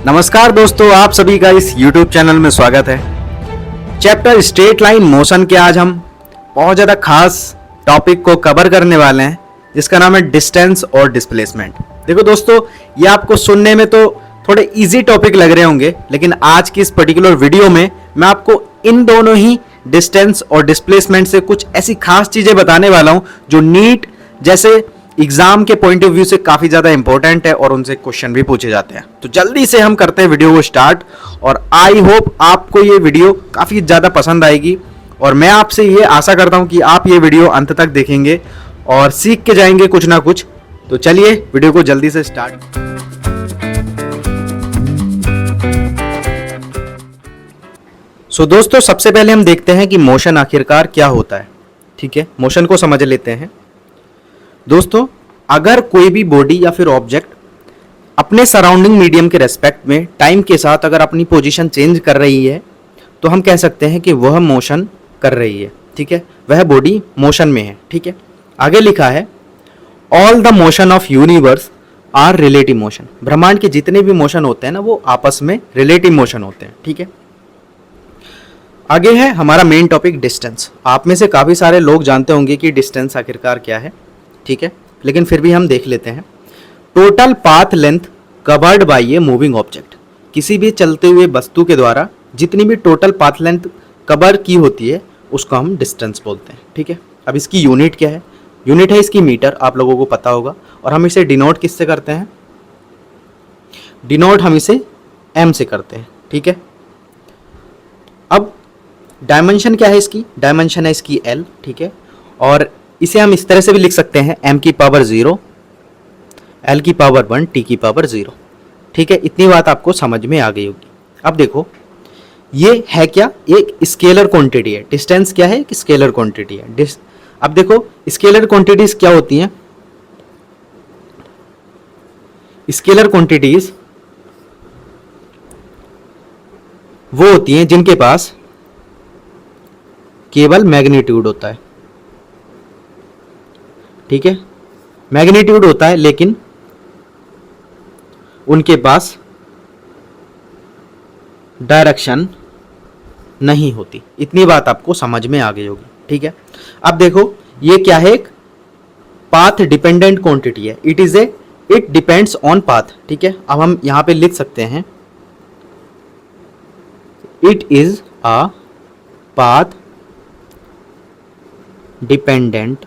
नमस्कार दोस्तों, आप सभी का इस YouTube चैनल में स्वागत है। चैप्टर स्ट्रेट लाइन मोशन के आज हम बहुत ज़्यादा खास टॉपिक को कवर करने वाले हैं, जिसका नाम है डिस्टेंस और डिस्प्लेसमेंट। देखो दोस्तों, ये आपको सुनने में तो थोड़े इजी टॉपिक लग रहे होंगे, लेकिन आज की इस पर्टिकुलर वीडियो में मैं आपको इन दोनों ही डिस्टेंस और डिस्प्लेसमेंट से कुछ ऐसी खास चीज़ें बताने वाला हूँ जो नीट जैसे एग्जाम के पॉइंट ऑफ व्यू से काफी ज्यादा इंपॉर्टेंट है और उनसे क्वेश्चन भी पूछे जाते हैं। तो जल्दी से हम करते हैं वीडियो को स्टार्ट, और आई होप आपको ये वीडियो काफी ज्यादा पसंद आएगी, और मैं आपसे ये आशा करता हूं कि आप ये वीडियो अंत तक देखेंगे और सीख के जाएंगे कुछ ना कुछ। तो चलिए वीडियो को जल्दी से स्टार्ट। सो दोस्तों, सबसे पहले हम देखते हैं कि मोशन आखिरकार क्या होता है। ठीक है, मोशन को समझ लेते हैं। दोस्तों, अगर कोई भी बॉडी या फिर ऑब्जेक्ट अपने सराउंडिंग मीडियम के रेस्पेक्ट में टाइम के साथ अगर अपनी पोजीशन चेंज कर रही है, तो हम कह सकते हैं कि वह मोशन कर रही है। ठीक है, वह बॉडी मोशन में है। ठीक है, आगे लिखा है all the motion of universe are relative motion. ब्रह्मांड के जितने भी मोशन होते हैं ना, वो आपस में रिलेटिव मोशन होते हैं। ठीक है, आगे है हमारा मेन टॉपिक डिस्टेंस। आप में से काफ़ी सारे लोग जानते होंगे कि डिस्टेंस आखिरकार क्या है। ठीक है, लेकिन फिर भी हम देख लेते हैं। Total path length covered by a moving object. किसी भी चलते हुए वस्तु के द्वारा जितनी भी टोटल पाथ लेंथ कवर की होती है, उसको हम डिस्टेंस बोलते हैं। ठीक है, अब इसकी यूनिट क्या है? यूनिट है इसकी मीटर, आप लोगों को पता होगा। और हम इसे डिनोट किससे करते हैं? डिनोट हम इसे एम से करते हैं। ठीक है, अब डायमेंशन क्या है इसकी? डायमेंशन है इसकी एल। ठीक है, और इसे हम इस तरह से भी लिख सकते हैं m की पावर 0, l की पावर 1, t की पावर 0। ठीक है, इतनी बात आपको समझ में आ गई होगी। अब देखो, ये है क्या? एक स्केलर क्वांटिटी है। डिस्टेंस क्या है? एक स्केलर क्वांटिटी है। अब देखो, स्केलर क्वांटिटीज क्या होती हैं? स्केलर क्वांटिटीज वो होती हैं जिनके पास केवल मैग्नीट्यूड होता है। ठीक है, मैग्नीट्यूड होता है, लेकिन उनके पास डायरेक्शन नहीं होती। इतनी बात आपको समझ में आ गई होगी। ठीक है, अब देखो, ये क्या है? एक पाथ डिपेंडेंट क्वांटिटी है। It depends on path. ठीक है, अब हम यहां पे लिख सकते हैं it is a path dependent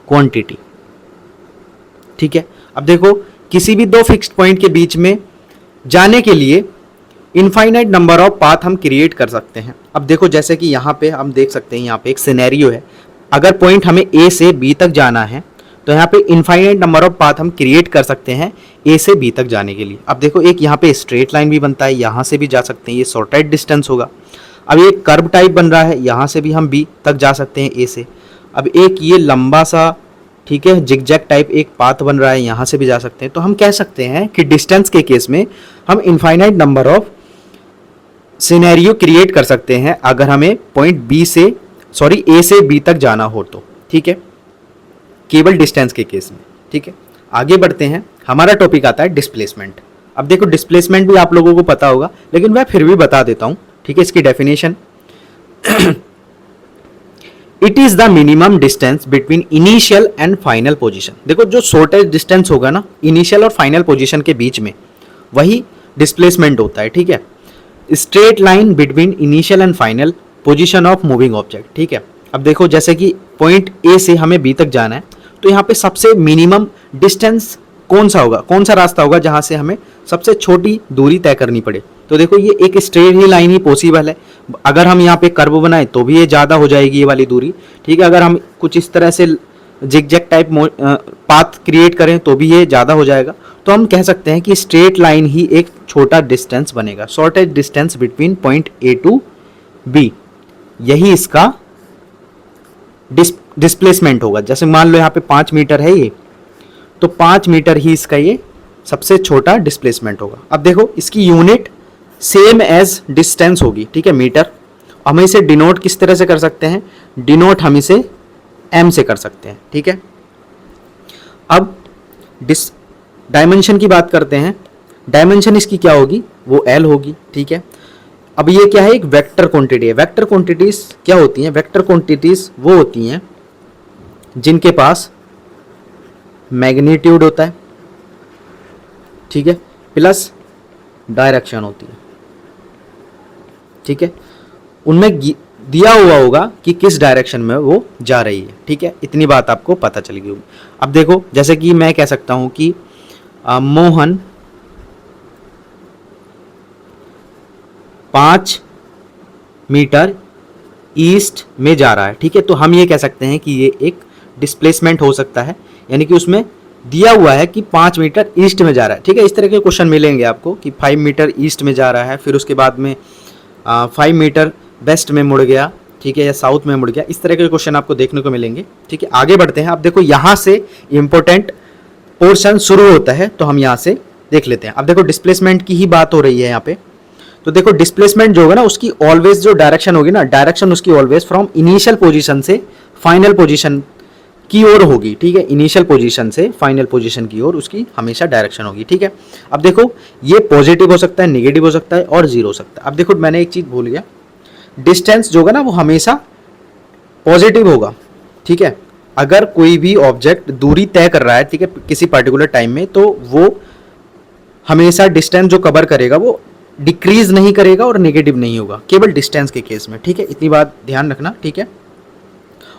quantity. ठीक है, अब देखो, किसी भी दो फिक्स्ड पॉइंट के बीच में जाने के लिए इनफाइनाइट नंबर ऑफ पाथ हम क्रिएट कर सकते हैं। अब देखो, जैसे कि यहाँ पे हम देख सकते हैं, यहाँ पे एक सिनेरियो है। अगर पॉइंट हमें ए से बी तक जाना है, तो यहाँ पे इनफाइनाइट नंबर ऑफ पाथ हम क्रिएट कर सकते हैं ए से बी तक जाने के लिए। अब देखो, एक यहाँ पे स्ट्रेट लाइन भी बनता है, यहाँ से भी जा सकते हैं, ये शॉर्टेड डिस्टेंस होगा। अब ये कर्व टाइप बन रहा है, यहाँ से भी हम बी तक जा सकते हैं, ए से। अब एक ये लंबा सा, ठीक है, जिगजैग टाइप एक पाथ बन रहा है, यहाँ से भी जा सकते हैं। तो हम कह सकते हैं कि डिस्टेंस के केस में हम infinite number of scenario create कर सकते हैं, अगर हमें पॉइंट बी से ए से बी तक जाना हो तो। ठीक है, केवल डिस्टेंस के केस में। ठीक है, आगे बढ़ते हैं। हमारा टॉपिक आता है डिस्प्लेसमेंट। अब देखो, डिस्प्लेसमेंट भी आप लोगों को पता होगा, लेकिन मैं फिर भी बता देता हूँ। ठीक है, इसकी definition it is the minimum distance between initial and final position. देखो, जो शॉर्टेस्ट डिस्टेंस होगा ना इनिशियल और फाइनल पोजीशन के बीच में, वही डिस्प्लेसमेंट होता है। ठीक है, straight line between initial and final position of moving object. ठीक है, अब देखो, जैसे कि पॉइंट ए से हमें बी तक जाना है, तो यहाँ पे सबसे मिनिमम डिस्टेंस कौन सा होगा? कौन सा रास्ता होगा जहाँ से हमें सबसे छोटी दूरी तय करनी पड़े? तो देखो, ये एक स्ट्रेट ही लाइन ही पॉसिबल है। अगर हम यहाँ पे कर्व बनाए तो भी ये ज़्यादा हो जाएगी, ये वाली दूरी। ठीक है, अगर हम कुछ इस तरह से जिगजैग टाइप पाथ क्रिएट करें तो भी ये ज़्यादा हो जाएगा। तो हम कह सकते हैं कि स्ट्रेट लाइन ही एक छोटा डिस्टेंस बनेगा, shortest distance between point A to B. यही इसका डिस्प्लेसमेंट होगा। जैसे मान लो यहाँ पे 5 मीटर है ये, तो 5 मीटर ही इसका ये सबसे छोटा डिस्प्लेसमेंट होगा। अब देखो, इसकी यूनिट सेम एज डिस्टेंस होगी। ठीक है, मीटर। हम इसे डिनोट किस तरह से कर सकते हैं? डिनोट हम इसे एम से कर सकते हैं। ठीक है, अब डायमेंशन की बात करते हैं, डायमेंशन इसकी क्या होगी, वो एल होगी, ठीक है। अब ये क्या है, एक वेक्टर क्वांटिटी है। वेक्टर क्वांटिटीज क्या होती हैं, वेक्टर क्वांटिटीज वो होती हैं जिनके पास मैग्नीट्यूड होता है, ठीक है, प्लस डायरेक्शन होती है, ठीक है। उनमें दिया हुआ होगा कि किस डायरेक्शन में वो जा रही है, ठीक है। इतनी बात आपको पता चल गई होगी। अब देखो, जैसे कि मैं कह सकता हूं कि मोहन 5 मीटर ईस्ट में जा रहा है, ठीक है। तो हम ये कह सकते हैं कि ये एक डिस्प्लेसमेंट हो सकता है, यानी कि उसमें दिया हुआ है कि 5 मीटर ईस्ट में जा रहा है, ठीक है। इस तरह के क्वेश्चन मिलेंगे आपको कि 5 मीटर ईस्ट में जा रहा है, फिर उसके बाद में 5 मीटर वेस्ट में मुड़ गया, ठीक है, या साउथ में मुड़ गया। इस तरह के क्वेश्चन आपको देखने को मिलेंगे, ठीक है। आगे बढ़ते हैं। अब देखो, यहाँ से इंपॉर्टेंट पोर्शन शुरू होता है, तो हम यहाँ से देख लेते हैं। अब देखो, डिस्प्लेसमेंट की ही बात हो रही है यहाँ पे। तो देखो, डिस्प्लेसमेंट जो होगा ना, उसकी ऑलवेज जो डायरेक्शन होगी ना, डायरेक्शन उसकी ऑलवेज फ्रॉम इनिशियल पोजीशन से फाइनल पोजीशन की ओर होगी, ठीक है। इनिशियल पोजीशन से फाइनल पोजीशन की ओर उसकी हमेशा डायरेक्शन होगी, ठीक है। अब देखो, ये पॉजिटिव हो सकता है, नेगेटिव हो सकता है और जीरो हो सकता है। अब देखो, मैंने एक चीज भूल गया, डिस्टेंस जो होगा ना, वो हमेशा पॉजिटिव होगा, ठीक है। अगर कोई भी ऑब्जेक्ट दूरी तय कर रहा है, ठीक है, किसी पर्टिकुलर टाइम में, तो वो हमेशा डिस्टेंस जो कवर करेगा वो डिक्रीज नहीं करेगा और नेगेटिव नहीं होगा, केवल डिस्टेंस के केस में, ठीक है। इतनी बात ध्यान रखना, ठीक है।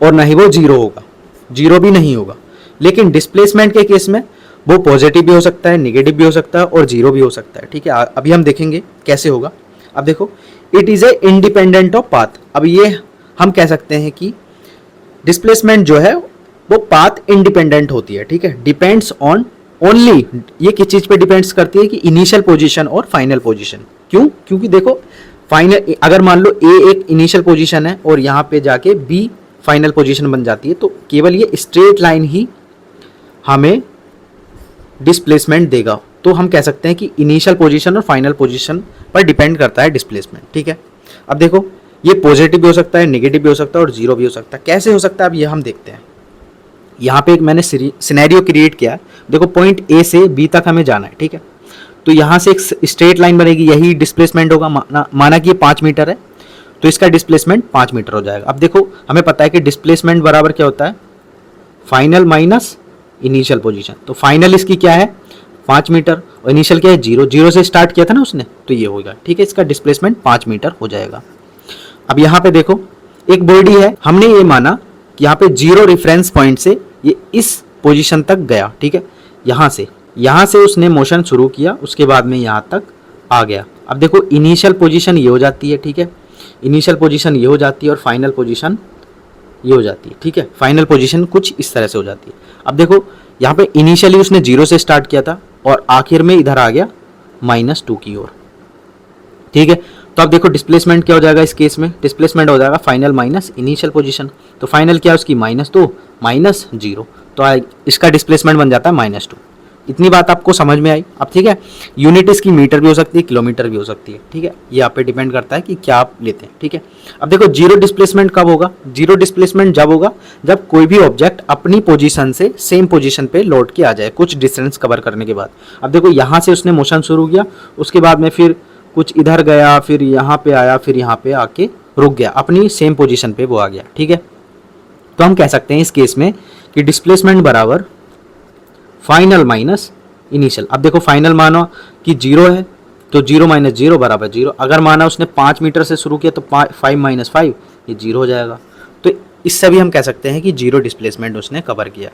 और ना ही वो जीरो होगा, जीरो भी नहीं होगा। लेकिन डिस्प्लेसमेंट के केस में वो पॉजिटिव भी हो सकता है, नेगेटिव भी हो सकता है और जीरो भी हो सकता है, ठीक है। अभी हम देखेंगे कैसे होगा। अब देखो, it is a independent of path. अब ये हम कह सकते हैं कि डिस्प्लेसमेंट जो है वो पाथ इंडिपेंडेंट होती है, ठीक है। डिपेंड्स ऑन ओनली, ये किस चीज पे डिपेंड्स करती है कि इनिशियल पोजीशन और फाइनल पोजीशन। क्यों? क्योंकि देखो, फाइनल, अगर मान लो ए एक इनिशियल पोजीशन है और यहाँ पे जाके बी फाइनल पोजीशन बन जाती है, तो केवल ये स्ट्रेट लाइन ही हमें डिस्प्लेसमेंट देगा। तो हम कह सकते हैं कि इनिशियल पोजीशन और फाइनल पोजीशन पर डिपेंड करता है डिस्प्लेसमेंट, ठीक है। अब देखो, ये पॉजिटिव भी हो सकता है, नेगेटिव भी हो सकता है और जीरो भी हो सकता है। कैसे हो सकता है, अब ये हम देखते हैं। यहाँ पे एक मैंने सिनेरियो क्रिएट किया है। देखो, पॉइंट ए से बी तक हमें जाना है, ठीक है। तो यहाँ से एक स्ट्रेट लाइन बनेगी, यही डिस्प्लेसमेंट होगा। माना कि ये 5 मीटर है, तो इसका डिस्प्लेसमेंट 5 मीटर हो जाएगा। अब देखो, हमें पता है कि डिस्प्लेसमेंट बराबर क्या होता है, फाइनल माइनस इनिशियल पोजीशन। तो फाइनल इसकी क्या है, 5 मीटर, और इनिशियल क्या है, जीरो। जीरो से स्टार्ट किया था ना उसने, तो ये होगा, ठीक है। इसका डिस्प्लेसमेंट 5 मीटर हो जाएगा। अब यहाँ पे देखो, एक बॉडी है, हमने ये माना कि यहाँ पे जीरो रेफरेंस पॉइंट से ये इस पोजीशन तक गया, ठीक है। यहाँ से उसने मोशन शुरू किया, उसके बाद में यहाँ तक आ गया। अब देखो, इनिशियल पोजीशन ये हो जाती है, ठीक है। इनिशियल पोजीशन ये हो जाती है और फाइनल पोजीशन ये हो जाती है, ठीक है। फाइनल पोजीशन कुछ इस तरह से हो जाती है। अब देखो, यहाँ पे इनिशियली उसने जीरो से स्टार्ट किया था और आखिर में इधर आ गया -2 की ओर, ठीक है। तो अब देखो, डिस्प्लेसमेंट क्या हो जाएगा इस केस में, डिस्प्लेसमेंट हो जाएगा फाइनल माइनस इनिशियल पोजीशन। तो फाइनल क्या है उसकी, -2 -0, तो इसका डिस्प्लेसमेंट बन जाता है -2। इतनी बात आपको समझ में आई। अब ठीक है, यूनिट इसकी मीटर भी हो सकती है, किलोमीटर भी हो सकती है, ठीक है। ये आप पे डिपेंड करता है कि क्या आप लेते हैं, ठीक है। अब देखो, जीरो डिस्प्लेसमेंट कब होगा, जीरो डिस्प्लेसमेंट जब होगा जब कोई भी ऑब्जेक्ट अपनी पोजीशन से सेम पोजीशन पे लौट के आ जाए कुछ डिस्टेंस कवर करने के बाद। अब देखो, यहाँ से उसने मोशन शुरू किया, उसके बाद में फिर कुछ इधर गया, फिर यहाँ पे आया, फिर यहाँ पे आके रुक गया, अपनी सेम पोजीशन पे वो आ गया, ठीक है। तो हम कह सकते हैं इस केस में कि डिस्प्लेसमेंट बराबर फाइनल माइनस इनिशियल। अब देखो, फाइनल मानो कि जीरो है, तो जीरो माइनस जीरो बराबर जीरो। अगर माना उसने 5 मीटर से शुरू किया, तो 5 माइनस 5 ये जीरो हो जाएगा। तो इससे भी हम कह सकते हैं कि जीरो डिस्प्लेसमेंट उसने कवर किया।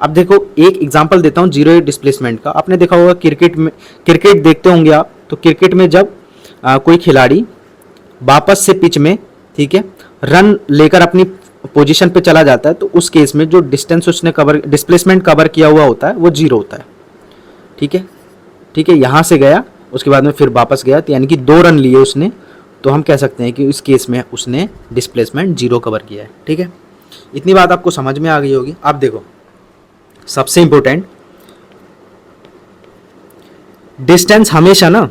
अब देखो, एक एग्जांपल देता हूँ जीरो डिस्प्लेसमेंट का। आपने देखा होगा क्रिकेट देखते होंगे आप, तो क्रिकेट में जब कोई खिलाड़ी वापस से पिच में, ठीक है, रन लेकर अपनी पोजीशन पे चला जाता है, तो उस केस में जो डिस्टेंस उसने डिस्प्लेसमेंट कवर किया हुआ होता है वो जीरो होता है, ठीक है। ठीक है, यहाँ से गया, उसके बाद में फिर वापस गया, तो यानी कि 2 रन लिए उसने, तो हम कह सकते हैं कि इस केस में उसने डिस्प्लेसमेंट जीरो कवर किया है, ठीक है। इतनी बात आपको समझ में आ गई होगी। अब देखो, सबसे इंपॉर्टेंट, डिस्टेंस हमेशा ना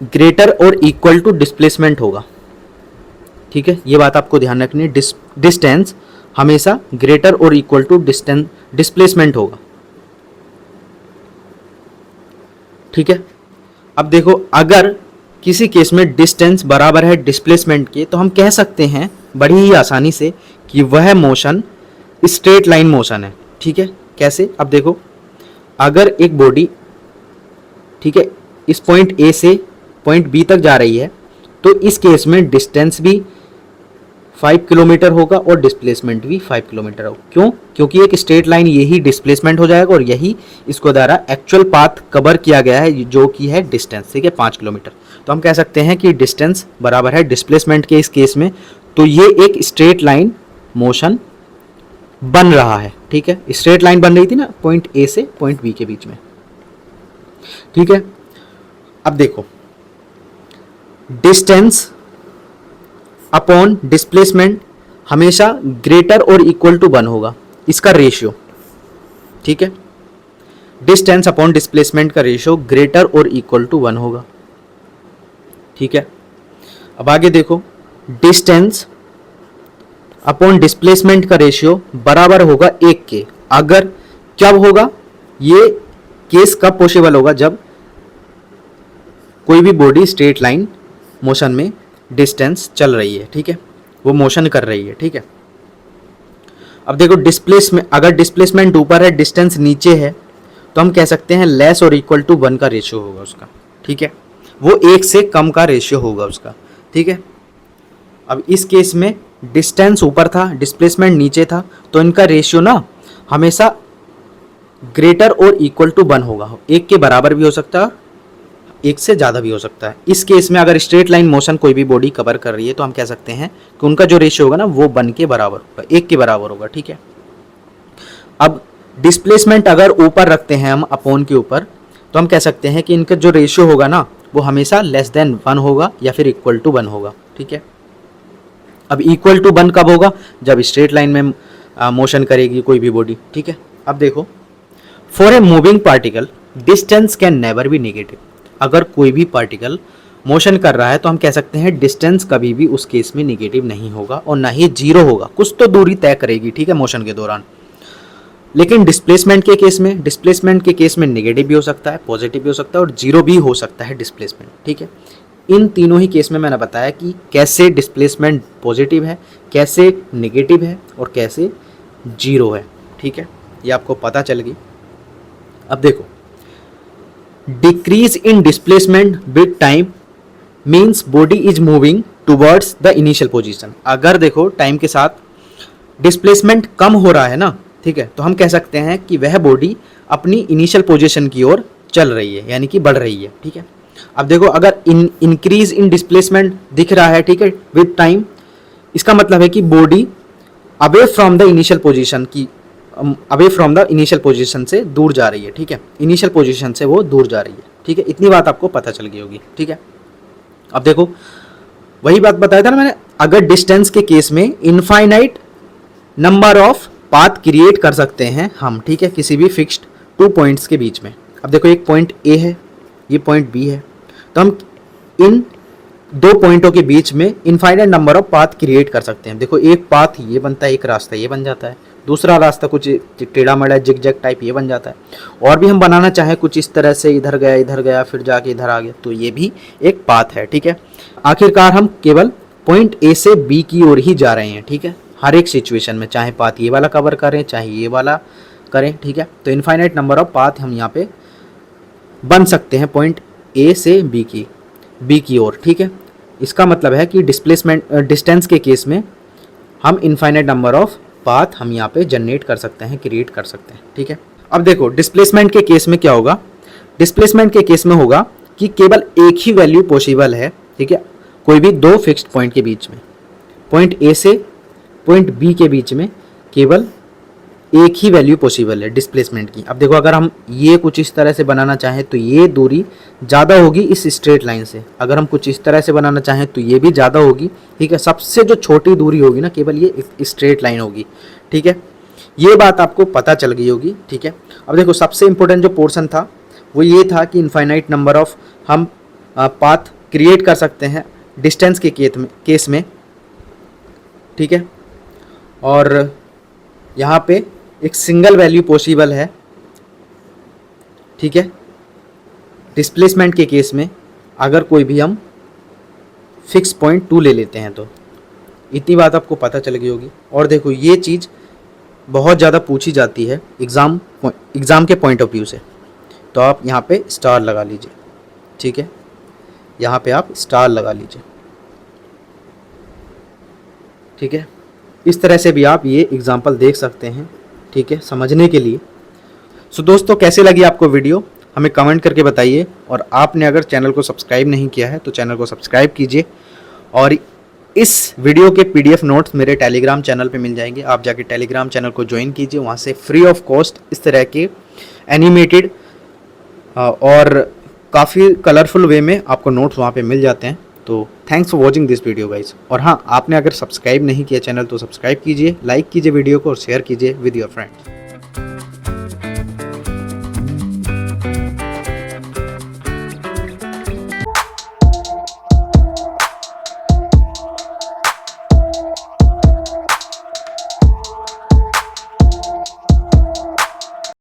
ग्रेटर और इक्वल टू डिस्प्लेसमेंट होगा, ठीक है। ये बात आपको ध्यान रखनी है, डिस्टेंस हमेशा ग्रेटर और इक्वल टू डिस्प्लेसमेंट होगा, ठीक है। अब देखो, अगर किसी केस में डिस्टेंस बराबर है डिस्प्लेसमेंट के, तो हम कह सकते हैं बड़ी ही आसानी से कि वह मोशन स्ट्रेट लाइन मोशन है। ठीक है, कैसे? अब देखो, अगर एक बॉडी, ठीक है, इस पॉइंट ए से पॉइंट बी तक जा रही है, तो इस केस में डिस्टेंस भी 5 किलोमीटर होगा और डिस्प्लेसमेंट भी 5 किलोमीटर होगा। क्यों? क्योंकि एक स्ट्रेट लाइन यही डिस्प्लेसमेंट हो जाएगा और यही इसको द्वारा एक्चुअल पाथ कवर किया गया है, जो कि है डिस्टेंस, ठीक है, 5 किलोमीटर। तो हम कह सकते हैं कि डिस्टेंस बराबर है डिस्प्लेसमेंट के इस केस में, तो ये एक स्ट्रेट लाइन मोशन बन रहा है। ठीक है, स्ट्रेट लाइन बन रही थी ना पॉइंट ए से पॉइंट बी के बीच में। ठीक है, अब देखो, डिस्टेंस अपॉन डिस्प्लेसमेंट हमेशा ग्रेटर और इक्वल टू 1 होगा, इसका रेशियो। ठीक है, डिस्टेंस अपॉन डिस्प्लेसमेंट का रेशियो ग्रेटर और इक्वल टू 1 होगा। ठीक है, अब आगे देखो, डिस्टेंस अपॉन डिस्प्लेसमेंट का रेशियो बराबर होगा 1 के। अगर कब होगा ये केस, कब पॉसिबल होगा? जब कोई भी बॉडी स्ट्रेट लाइन मोशन में डिस्टेंस चल रही है। ठीक है, वो मोशन कर रही है। ठीक है, अब देखो, डिस्प्लेसमेंट, अगर डिस्प्लेसमेंट ऊपर है डिस्टेंस नीचे है, तो हम कह सकते हैं लेस और इक्वल टू 1 का रेशियो होगा उसका। ठीक है, वो 1 से कम का रेशियो होगा उसका। ठीक है, अब इस केस में डिस्टेंस ऊपर था, डिस्प्लेसमेंट नीचे था, तो इनका रेशियो ना हमेशा ग्रेटर और इक्वल टू 1 होगा। 1 के बराबर भी हो सकता है, 1 से ज़्यादा भी हो सकता है। इस केस में अगर स्ट्रेट लाइन मोशन कोई भी बॉडी कवर कर रही है, तो हम कह सकते हैं कि उनका जो रेशियो होगा ना वो 1 के बराबर होगा, 1 के बराबर होगा। ठीक है, अब डिस्प्लेसमेंट अगर ऊपर रखते हैं हम अपॉन के ऊपर, तो हम कह सकते हैं कि इनका जो रेशियो होगा ना वो हमेशा लेस देन 1 होगा या फिर इक्वल टू 1 होगा। ठीक है, अब इक्वल टू 1 कब होगा? जब स्ट्रेट लाइन में मोशन करेगी कोई भी बॉडी। ठीक है, अब देखो, for a moving particle distance can never be negative. अगर कोई भी पार्टिकल मोशन कर रहा है, तो हम कह सकते हैं डिस्टेंस कभी भी उस केस में नेगेटिव नहीं होगा और ना ही जीरो होगा, कुछ तो दूरी तय करेगी। ठीक है, मोशन के दौरान। लेकिन डिस्प्लेसमेंट के केस में नेगेटिव भी हो सकता है, पॉजिटिव भी हो सकता है और जीरो भी हो सकता है डिस्प्लेसमेंट। ठीक है, इन तीनों ही केस में मैंने बताया कि कैसे डिस्प्लेसमेंट पॉजिटिव है, कैसे नेगेटिव है और कैसे जीरो है। ठीक है, ये आपको पता चल गई। अब देखो, decrease in displacement with time means body is moving towards the initial position. अगर देखो टाइम के साथ डिस्प्लेसमेंट कम हो रहा है ना, ठीक है, तो हम कह सकते हैं कि वह बॉडी अपनी इनिशियल पोजीशन की ओर चल रही है, यानी कि बढ़ रही है। ठीक है, अब देखो, अगर इंक्रीज इन डिस्प्लेसमेंट दिख रहा है, ठीक है, विद टाइम, इसका मतलब है कि body away from the initial position की से दूर जा रही है। ठीक है, इनिशियल पोजीशन से वो दूर जा रही है। ठीक है, इतनी बात आपको पता चल गई होगी। ठीक है, अब देखो, वही बात बताया था ना मैंने, अगर डिस्टेंस के केस में infinite number of path create कर सकते हैं हम। ठीक है, किसी भी फिक्स्ड 2 पॉइंट्स के बीच में। अब देखो, एक पॉइंट ए है, ये पॉइंट बी है, तो हम इन 2 पॉइंटों के बीच में infinite number of path create कर सकते हैं। देखो, एक पाथ ये बनता है, एक रास्ता ये बन जाता है, दूसरा रास्ता कुछ टेढ़ा मेढ़ा जिग-जैग टाइप ये बन जाता है, और भी हम बनाना चाहें कुछ इस तरह से, इधर गया फिर जाके इधर आ गया, तो ये भी एक पाथ है। ठीक है, आखिरकार हम केवल पॉइंट ए से बी की ओर ही जा रहे हैं। ठीक है, हर एक सिचुएशन में, चाहे पाथ ये वाला कवर करें चाहे ये वाला करें। ठीक है, तो इनफाइनाइट नंबर ऑफ पाथ हम यहाँ पे बन सकते हैं पॉइंट ए से बी की ओर। ठीक है, इसका मतलब है कि डिस्टेंस के केस में हम इनफाइनाइट नंबर ऑफ पाथ हम यहाँ पे जनरेट कर सकते हैं, क्रिएट कर सकते हैं। ठीक है, अब देखो, डिस्प्लेसमेंट के केस में क्या होगा? डिस्प्लेसमेंट के केस में होगा कि केवल एक ही वैल्यू पॉसिबल है। ठीक है, कोई भी 2 फिक्स्ड पॉइंट के बीच में, पॉइंट ए से पॉइंट बी के बीच में केवल एक ही वैल्यू पॉसिबल है डिस्प्लेसमेंट की। अब देखो, अगर हम ये कुछ इस तरह से बनाना चाहें तो ये दूरी ज़्यादा होगी इस स्ट्रेट लाइन से, अगर हम कुछ इस तरह से बनाना चाहें तो ये भी ज़्यादा होगी। ठीक है, सबसे जो छोटी दूरी होगी ना, केवल ये स्ट्रेट लाइन होगी। ठीक है, ये बात आपको पता चल गई होगी। ठीक है, अब देखो, सबसे इंपॉर्टेंट जो पोर्शन था वो ये था कि इनफाइनाइट नंबर ऑफ हम पाथ क्रिएट कर सकते हैं डिस्टेंस के केस में। ठीक है, और यहाँ पे एक सिंगल वैल्यू पॉसिबल है। ठीक है, डिस्प्लेसमेंट के केस में अगर कोई भी हम फिक्स पॉइंट 2 ले लेते हैं तो इतनी बात आपको पता चल गई होगी। और देखो ये चीज़ बहुत ज़्यादा पूछी जाती है एग्ज़ाम के पॉइंट ऑफ व्यू से, तो आप यहाँ पे स्टार लगा लीजिए। ठीक है, यहाँ पे आप स्टार लगा लीजिए। ठीक है, इस तरह से भी आप ये एग्जाम्पल देख सकते हैं। ठीक है, समझने के लिए। सो दोस्तों, कैसे लगी आपको वीडियो हमें कमेंट करके बताइए, और आपने अगर चैनल को सब्सक्राइब नहीं किया है तो चैनल को सब्सक्राइब कीजिए। और इस वीडियो के पीडीएफ नोट्स मेरे टेलीग्राम चैनल पे मिल जाएंगे, आप जाके टेलीग्राम चैनल को ज्वाइन कीजिए। वहाँ से फ्री ऑफ कॉस्ट इस तरह के एनिमेटेड और काफ़ी कलरफुल वे में आपको नोट्स वहाँ पे मिल जाते हैं। तो thanks for watching this video guys. और हाँ, आपने अगर सब्सक्राइब नहीं किया चैनल तो सब्सक्राइब कीजिए, लाइक कीजिए वीडियो को और शेयर कीजिए विद योर फ्रेंड्स।